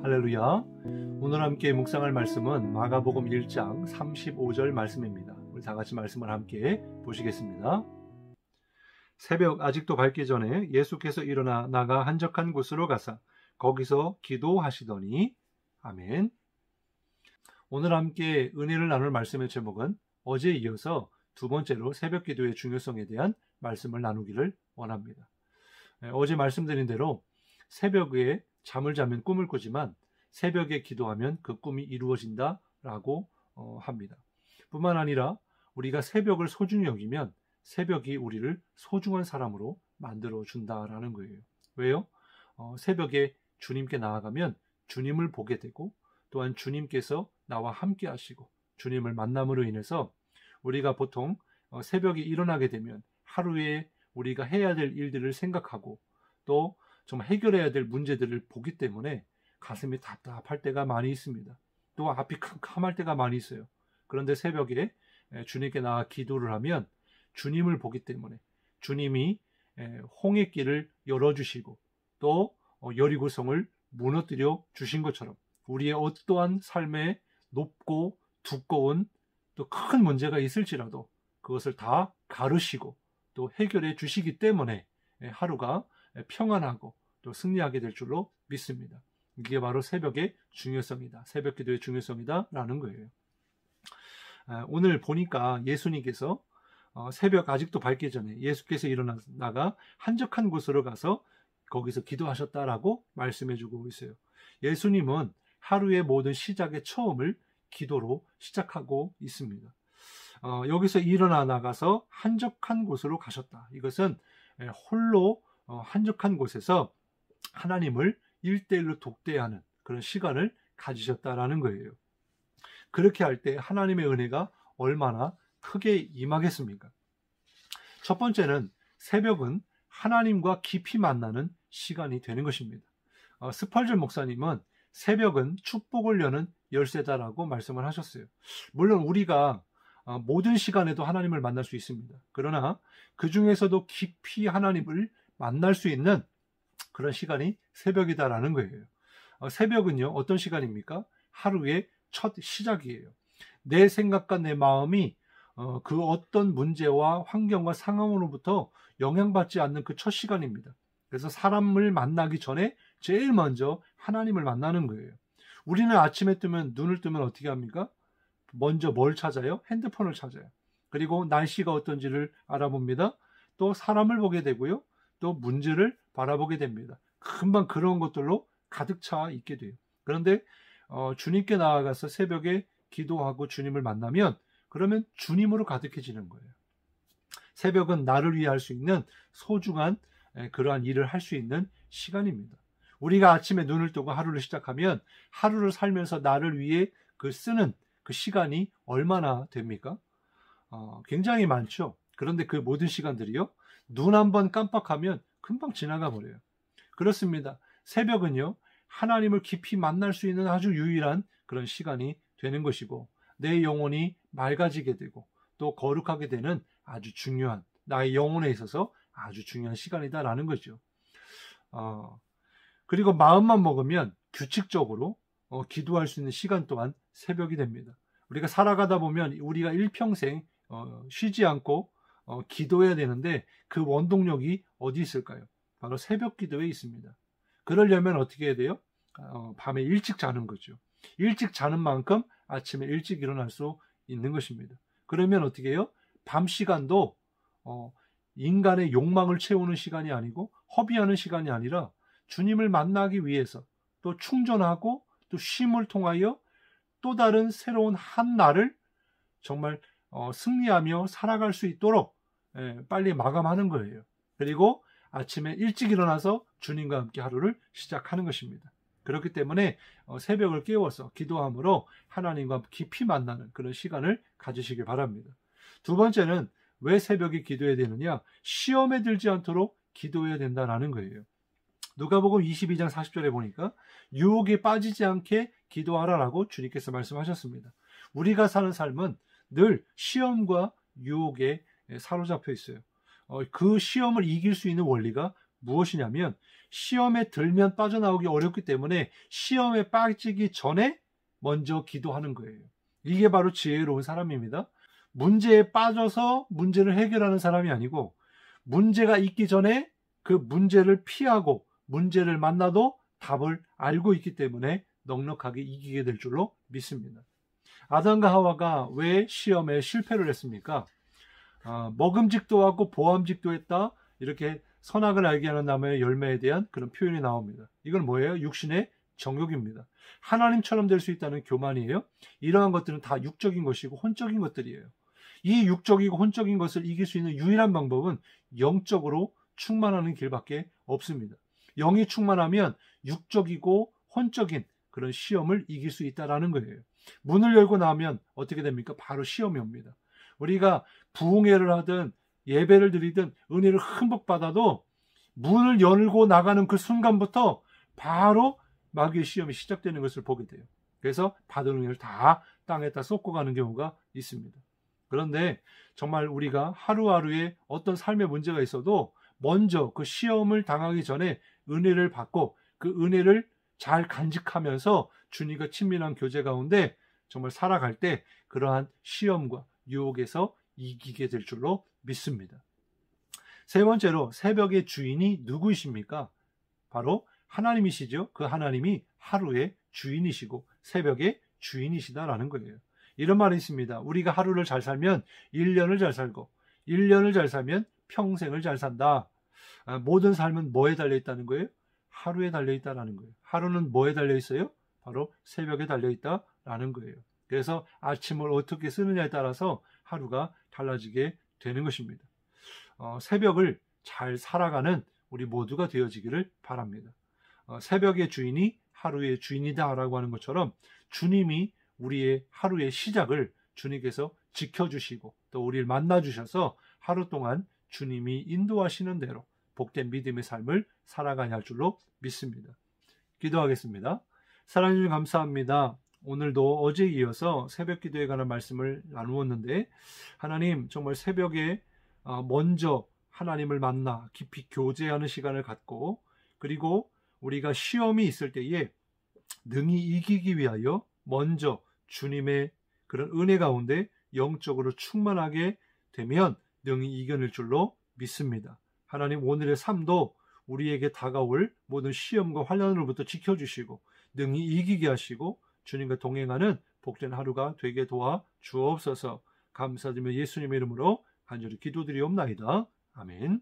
할렐루야. 오늘 함께 묵상할 말씀은 마가복음 1장 35절 말씀입니다. 우리 다 같이 말씀을 함께 보시겠습니다. 새벽 아직도 밝기 전에 예수께서 일어나 나가 한적한 곳으로 가사 거기서 기도하시더니 아멘. 오늘 함께 은혜를 나눌 말씀의 제목은 어제에 이어서 두 번째로 새벽 기도의 중요성에 대한 말씀을 나누기를 원합니다. 어제 말씀드린 대로 새벽에 잠을 자면 꿈을 꾸지만 새벽에 기도하면 그 꿈이 이루어진다라고 합니다. 뿐만 아니라 우리가 새벽을 소중히 여기면 새벽이 우리를 소중한 사람으로 만들어준다라는 거예요. 왜요? 새벽에 주님께 나아가면 주님을 보게 되고 또한 주님께서 나와 함께 하시고 주님을 만남으로 인해서 우리가 보통 새벽에 일어나게 되면 하루에 우리가 해야 될 일들을 생각하고 또 좀 해결해야 될 문제들을 보기 때문에 가슴이 답답할 때가 많이 있습니다. 또 앞이 캄캄할 때가 많이 있어요. 그런데 새벽에 주님께 나아 기도를 하면 주님을 보기 때문에 주님이 홍해길을 열어주시고 또 여리고성을 무너뜨려 주신 것처럼 우리의 어떠한 삶에 높고 두꺼운 또 큰 문제가 있을지라도 그것을 다 가르시고 또 해결해 주시기 때문에 하루가 평안하고 또 승리하게 될 줄로 믿습니다. 이게 바로 새벽의 중요성이다. 새벽 기도의 중요성이다 라는 거예요. 오늘 보니까 예수님께서 새벽 아직도 밝기 전에 예수께서 일어나가 한적한 곳으로 가서 거기서 기도하셨다라고 말씀해주고 있어요. 예수님은 하루의 모든 시작의 처음을 기도로 시작하고 있습니다. 여기서 일어나 나가서 한적한 곳으로 가셨다. 이것은 홀로 한적한 곳에서 하나님을 1대1로 독대하는 그런 시간을 가지셨다라는 거예요. 그렇게 할 때 하나님의 은혜가 얼마나 크게 임하겠습니까? 첫 번째는 새벽은 하나님과 깊이 만나는 시간이 되는 것입니다. 스펄전 목사님은 새벽은 축복을 여는 열쇠다라고 말씀을 하셨어요. 물론 우리가 모든 시간에도 하나님을 만날 수 있습니다. 그러나 그 중에서도 깊이 하나님을 만날 수 있는 그런 시간이 새벽이다라는 거예요. 새벽은요, 어떤 시간입니까? 하루의 첫 시작이에요. 내 생각과 내 마음이 그 어떤 문제와 환경과 상황으로부터 영향받지 않는 그 첫 시간입니다. 그래서 사람을 만나기 전에 제일 먼저 하나님을 만나는 거예요. 우리는 아침에 눈을 뜨면 어떻게 합니까? 먼저 뭘 찾아요? 핸드폰을 찾아요. 그리고 날씨가 어떤지를 알아봅니다. 또 사람을 보게 되고요. 또 문제를 바라보게 됩니다. 금방 그런 것들로 가득 차 있게 돼요. 그런데 주님께 나아가서 새벽에 기도하고 주님을 만나면 그러면 주님으로 가득해지는 거예요. 새벽은 나를 위해 할 수 있는 소중한 그러한 일을 할 수 있는 시간입니다. 우리가 아침에 눈을 뜨고 하루를 시작하면 하루를 살면서 나를 위해 쓰는 그 시간이 얼마나 됩니까? 굉장히 많죠. 그런데 그 모든 시간들이요, 눈 한번 깜빡하면 금방 지나가 버려요. 그렇습니다. 새벽은요, 하나님을 깊이 만날 수 있는 아주 유일한 그런 시간이 되는 것이고 내 영혼이 맑아지게 되고 또 거룩하게 되는 아주 중요한, 나의 영혼에 있어서 아주 중요한 시간이다라는 거죠. 그리고 마음만 먹으면 규칙적으로 기도할 수 있는 시간 또한 새벽이 됩니다. 우리가 살아가다 보면 우리가 일평생 쉬지 않고 기도해야 되는데 그 원동력이 어디 있을까요? 바로 새벽 기도에 있습니다. 그러려면 어떻게 해야 돼요? 밤에 일찍 자는 거죠. 일찍 자는 만큼 아침에 일찍 일어날 수 있는 것입니다. 그러면 어떻게 해요? 밤 시간도 인간의 욕망을 채우는 시간이 아니고 허비하는 시간이 아니라 주님을 만나기 위해서 또 충전하고 또 쉼을 통하여 또 다른 새로운 한 날을 정말 승리하며 살아갈 수 있도록 빨리 마감하는 거예요. 그리고 아침에 일찍 일어나서 주님과 함께 하루를 시작하는 것입니다. 그렇기 때문에 새벽을 깨워서 기도함으로 하나님과 깊이 만나는 그런 시간을 가지시길 바랍니다. 두 번째는 왜 새벽에 기도해야 되느냐? 시험에 들지 않도록 기도해야 된다는 거예요. 누가복음 22장 40절에 보니까 유혹에 빠지지 않게 기도하라라고 주님께서 말씀하셨습니다. 우리가 사는 삶은 늘 시험과 유혹에 사로잡혀 있어요. 그 시험을 이길 수 있는 원리가 무엇이냐면 시험에 들면 빠져나오기 어렵기 때문에 시험에 빠지기 전에 먼저 기도하는 거예요. 이게 바로 지혜로운 사람입니다. 문제에 빠져서 문제를 해결하는 사람이 아니고 문제가 있기 전에 그 문제를 피하고 문제를 만나도 답을 알고 있기 때문에 넉넉하게 이기게 될 줄로 믿습니다. 아담과 하와가 왜 시험에 실패를 했습니까? 먹음직도 하고 보암직도 했다. 이렇게 선악을 알게 하는 나무의 열매에 대한 그런 표현이 나옵니다. 이건 뭐예요? 육신의 정욕입니다. 하나님처럼 될 수 있다는 교만이에요. 이러한 것들은 다 육적인 것이고 혼적인 것들이에요. 이 육적이고 혼적인 것을 이길 수 있는 유일한 방법은 영적으로 충만하는 길밖에 없습니다. 영이 충만하면 육적이고 혼적인 그런 시험을 이길 수 있다는 거예요. 문을 열고 나면 어떻게 됩니까? 바로 시험이 옵니다. 우리가 부흥회를 하든 예배를 드리든 은혜를 흠뻑 받아도 문을 열고 나가는 그 순간부터 바로 마귀의 시험이 시작되는 것을 보게 돼요. 그래서 받은 은혜를 다 땅에다 쏟고 가는 경우가 있습니다. 그런데 정말 우리가 하루하루에 어떤 삶의 문제가 있어도 먼저 그 시험을 당하기 전에 은혜를 받고 그 은혜를 잘 간직하면서 주님과 친밀한 교제 가운데 정말 살아갈 때 그러한 시험과 유혹에서 이기게 될 줄로 믿습니다. 세 번째로 새벽의 주인이 누구이십니까? 바로 하나님이시죠. 그 하나님이 하루의 주인이시고 새벽의 주인이시다라는 거예요. 이런 말이 있습니다. 우리가 하루를 잘 살면 1년을 잘 살고 1년을 잘 살면 평생을 잘 산다. 모든 삶은 뭐에 달려있다는 거예요? 하루에 달려있다는 거예요. 하루는 뭐에 달려있어요? 바로 새벽에 달려있다라는 거예요. 그래서 아침을 어떻게 쓰느냐에 따라서 하루가 달라지게 되는 것입니다. 새벽을 잘 살아가는 우리 모두가 되어지기를 바랍니다. 새벽의 주인이 하루의 주인이다라고 하는 것처럼 주님이 우리의 하루의 시작을 주님께서 지켜주시고 또 우리를 만나주셔서 하루 동안 주님이 인도하시는 대로 복된 믿음의 삶을 살아가야 할 줄로 믿습니다. 기도하겠습니다. 사랑해 주님 감사합니다. 오늘도 어제에 이어서 새벽 기도에 관한 말씀을 나누었는데 하나님 정말 새벽에 먼저 하나님을 만나 깊이 교제하는 시간을 갖고 그리고 우리가 시험이 있을 때에 능히 이기기 위하여 먼저 주님의 그런 은혜 가운데 영적으로 충만하게 되면 능히 이겨낼 줄로 믿습니다. 하나님 오늘의 삶도 우리에게 다가올 모든 시험과 환난으로부터 지켜주시고 능히 이기게 하시고 주님과 동행하는 복된 하루가 되게 도와 주옵소서. 감사드리며 예수님의 이름으로 간절히 기도드리옵나이다. 아멘.